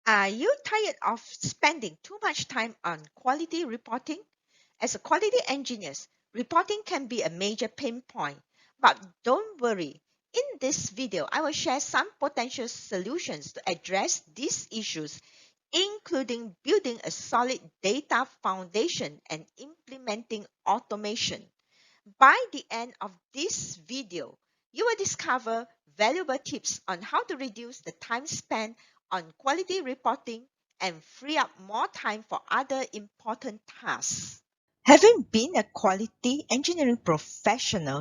Are you tired of spending too much time on quality reporting? As a quality engineer, reporting can be a major pain point. But don't worry, in this video, I will share some potential solutions to address these issues, including building a solid data foundation and implementing automation. By the end of this video, you will discover valuable tips on how to reduce the time spent on quality reporting and free up more time for other important tasks. Having been a quality engineering professional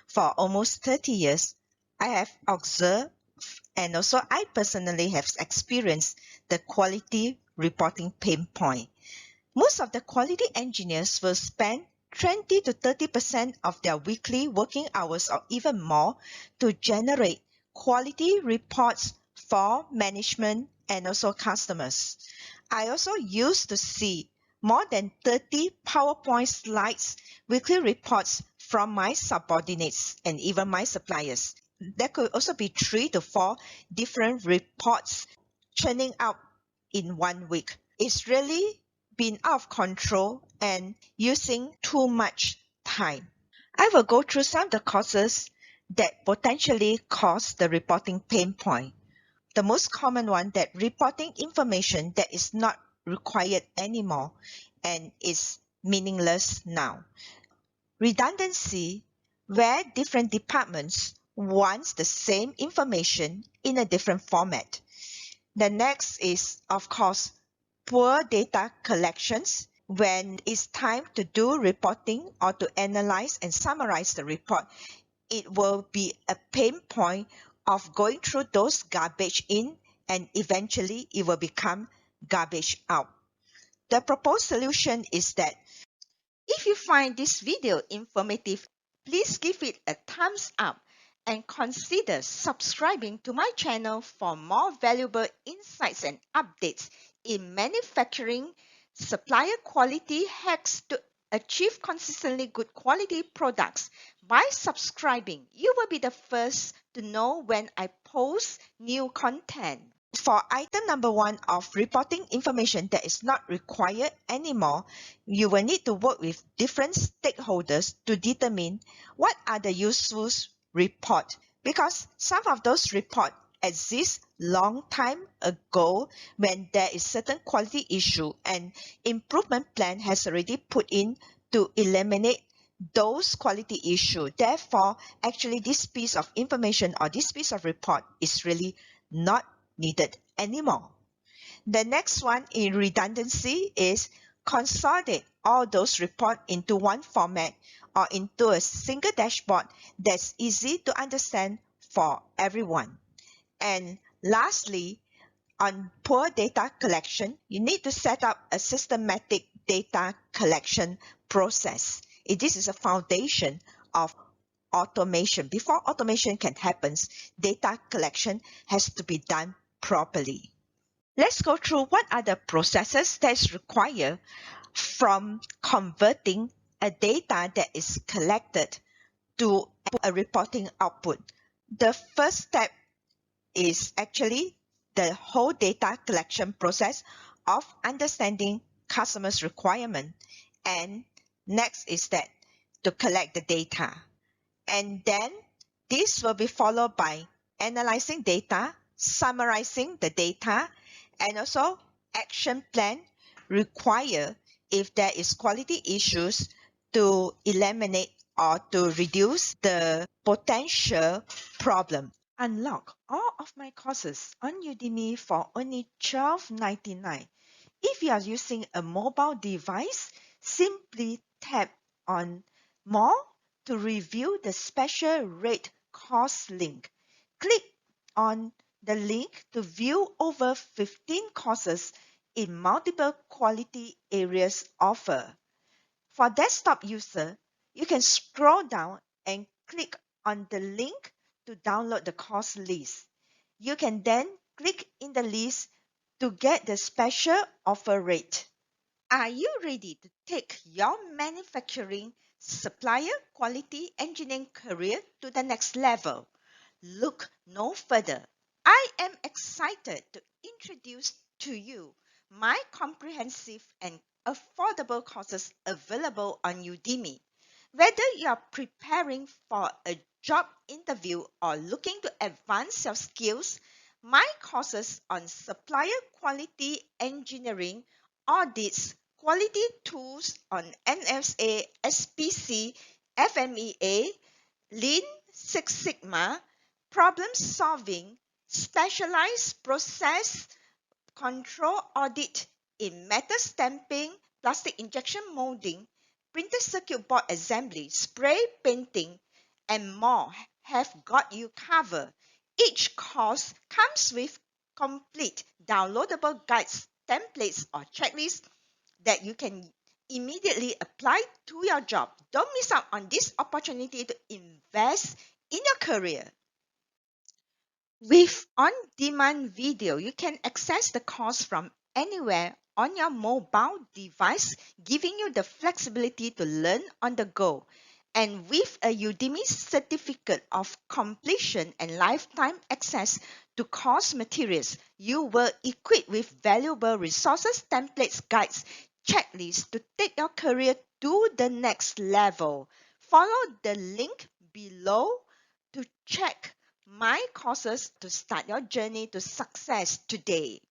for almost 30 years, I have observed and also I personally have experienced the quality reporting pain point. Most of the quality engineers will spend 20 to 30% of their weekly working hours or even more to generate quality reports for management and also customers. I also used to see more than 30 PowerPoint slides weekly reports from my subordinates and even my suppliers. There could also be 3 to 4 different reports churning out in 1 week. It's really been out of control and using too much time. I will go through some of the causes that potentially cause the reporting pain point. The most common one, that reporting information that is not required anymore and is meaningless now. Redundancy, where different departments want the same information in a different format. The next is, of course, poor data collections. When it's time to do reporting or to analyze and summarize the report, it will be a pain point of going through those garbage in, and eventually it will become garbage out. The proposed solution is that if you find this video informative, please give it a thumbs up and consider subscribing to my channel for more valuable insights and updates in manufacturing, supplier quality hacks to achieve consistently good quality products. By subscribing, you will be the first to know when I post new content. For item number 1 of reporting information that is not required anymore, you will need to work with different stakeholders to determine what are the useful report, because some of those reports exist long time ago when there is certain quality issue and improvement plan has already put in to eliminate those quality issue. Therefore, actually this piece of information or this piece of report is really not needed anymore. The next one in redundancy is consolidate all those reports into one format or into a single dashboard that's easy to understand for everyone. And lastly, on poor data collection, you need to set up a systematic data collection process. This is a foundation of automation. Before automation can happen, data collection has to be done properly. Let's go through what are the processes that's required from converting a data that is collected to a reporting output. The first step is actually the whole data collection process of understanding customers' requirement. And next is that to collect the data. And then this will be followed by analyzing data, summarizing the data, and also action plan required if there is quality issues to eliminate or to reduce the potential problem. Unlock all of my courses on Udemy for only $12.99. If you are using a mobile device, simply tap on More to review the special rate course link. Click on the link to view over 15 courses in multiple quality areas offered. For desktop user, you can scroll down and click on the link to download the course list. You can then click in the list to get the special offer rate. Are you ready to take your manufacturing, supplier, quality engineering career to the next level? Look no further. I am excited to introduce to you my comprehensive and affordable courses available on Udemy. Whether you are preparing for a job interview or looking to advance your skills, my courses on supplier quality engineering, audits, quality tools on NSA, SPC, FMEA, Lean Six Sigma, problem solving, specialized process control audit in metal stamping, plastic injection molding, printed circuit board assembly, spray painting, and more have got you covered. Each course comes with complete downloadable guides, templates, or checklists that you can immediately apply to your job. Don't miss out on this opportunity to invest in your career. With on-demand video, you can access the course from anywhere on your mobile device, giving you the flexibility to learn on the go. And with a Udemy certificate of completion and lifetime access to course materials, you will equipped with valuable resources, templates, guides, checklists to take your career to the next level. Follow the link below to check my courses to start your journey to success today.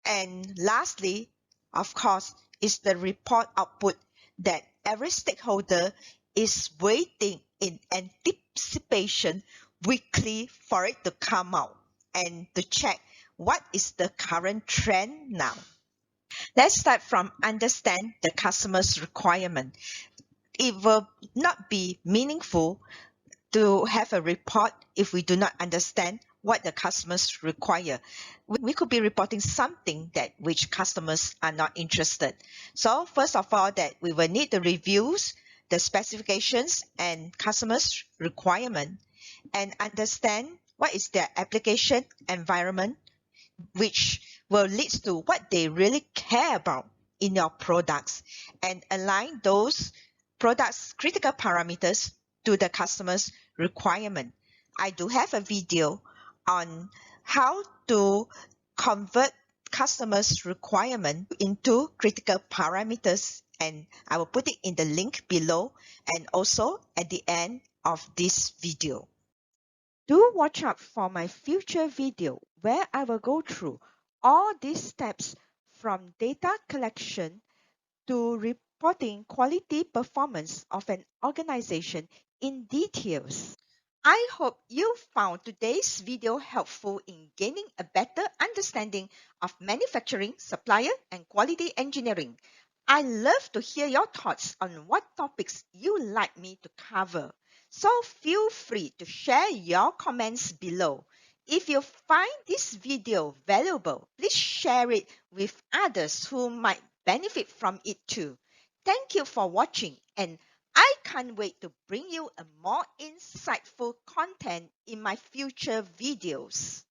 And lastly, of course, is the report output that every stakeholder is waiting in anticipation weekly for it to come out and to check what is the current trend now. Let's start from understand the customer's requirement. It will not be meaningful to have a report if we do not understand what the customers require. We could be reporting something that which customers are not interested. So first of all, that we will need the reviews, the specifications and customers requirement, and understand what is their application environment, which will lead to what they really care about in your products, and align those products critical parameters to the customer's requirement. I do have a video on how to convert customers' requirement into critical parameters, and I will put it in the link below and also at the end of this video. Do watch out for my future video where I will go through all these steps from data collection to reporting quality performance of an organization in details. I hope you found today's video helpful in gaining a better understanding of manufacturing, supplier, and quality engineering. I love to hear your thoughts on what topics you like me to cover. So feel free to share your comments below. If you find this video valuable, please share it with others who might benefit from it too. Thank you for watching, and I can't wait to bring you a more insightful content in my future videos.